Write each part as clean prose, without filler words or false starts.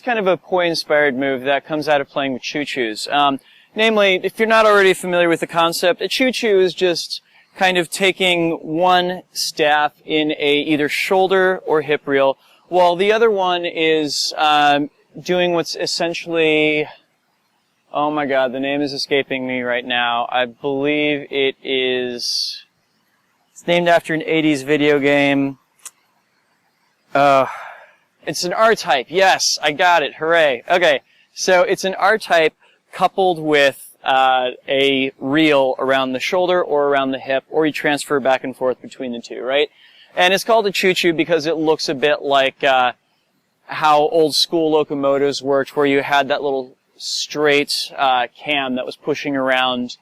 is kind of a poi-inspired move that comes out of playing with Chu-chus. Namely, if you're not already familiar with the concept, a Chu-chu is just kind of taking one staff in a either shoulder or hip reel, while the other one is doing what's essentially, oh my god, the name is escaping me right now. I believe it's named after an 80s video game. It's an R-type. Yes, I got it. Hooray. Okay, so it's an R-type coupled with a reel around the shoulder or around the hip, or you transfer back and forth between the two, right? And it's called a Chu-chu because it looks a bit like how old school locomotives worked, where you had that little straight cam that was pushing around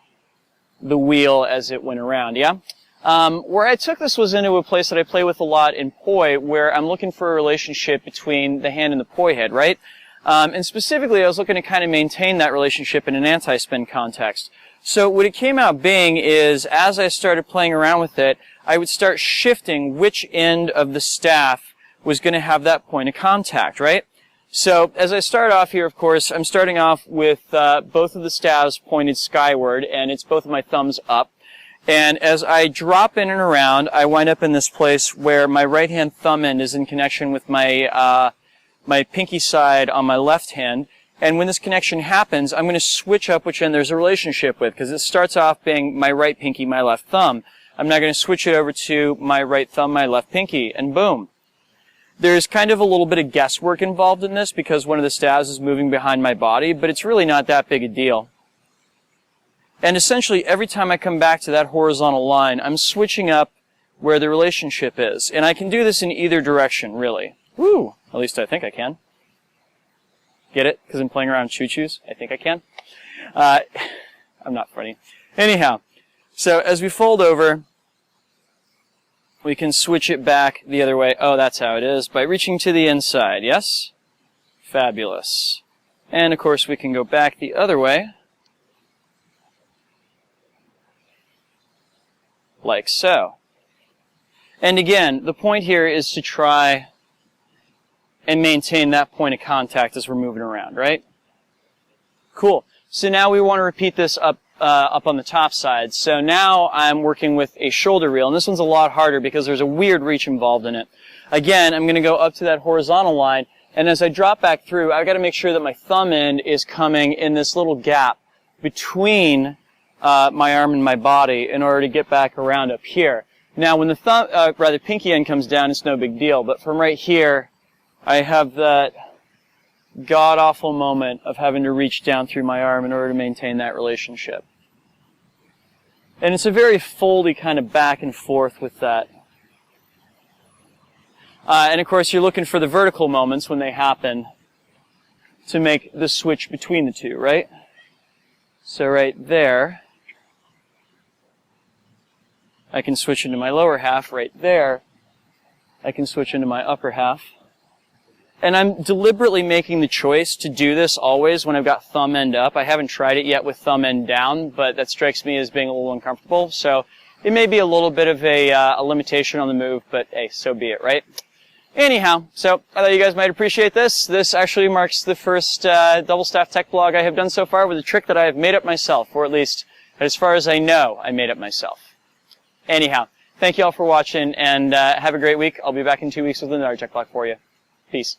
the wheel as it went around, yeah? Where I took this was into a place that I play with a lot in poi, where I'm looking for a relationship between the hand and the poi head, right? And specifically, I was looking to kind of maintain that relationship in an anti-spin context. So what it came out being is, as I started playing around with it, I would start shifting which end of the staff was going to have that point of contact, right? So as I start off here, of course, I'm starting off with both of the staves pointed skyward, and it's both of my thumbs up. And as I drop in and around, I wind up in this place where my right hand thumb end is in connection with my my pinky side on my left hand. And when this connection happens, I'm going to switch up which end there's a relationship with, because it starts off being my right pinky, my left thumb. I'm now going to switch it over to my right thumb, my left pinky, and boom. There's kind of a little bit of guesswork involved in this because one of the staves is moving behind my body, but it's really not that big a deal. And essentially, every time I come back to that horizontal line, I'm switching up where the relationship is. And I can do this in either direction, really. Woo! At least I think I can. Get it? Because I'm playing around Chu-chus? I think I can. I'm not funny. Anyhow, so as we fold over, we can switch it back the other way. Oh, that's how it is. By reaching to the inside, yes? Fabulous. And of course, we can go back the other way. Like so. And again, the point here is to try and maintain that point of contact as we're moving around, right? Cool. So now we want to repeat this up on the top side. So now I'm working with a shoulder reel, and this one's a lot harder because there's a weird reach involved in it. Again, I'm going to go up to that horizontal line, and as I drop back through, I've got to make sure that my thumb end is coming in this little gap between my arm and my body in order to get back around up here. Now, when the pinky end comes down, it's no big deal, but from right here, I have that god-awful moment of having to reach down through my arm in order to maintain that relationship. And it's a very foldy kind of back and forth with that. And of course, you're looking for the vertical moments when they happen to make the switch between the two, right? So right there, I can switch into my lower half. Right there, I can switch into my upper half. And I'm deliberately making the choice to do this always when I've got thumb end up. I haven't tried it yet with thumb end down, but that strikes me as being a little uncomfortable. So it may be a little bit of a limitation on the move, but hey, so be it, right? Anyhow, so I thought you guys might appreciate this. This actually marks the first double staff tech blog I have done so far with a trick that I have made up myself, or at least as far as I know, I made up myself. Anyhow, thank you all for watching, and have a great week. I'll be back in 2 weeks with another tech blog for you. Peace.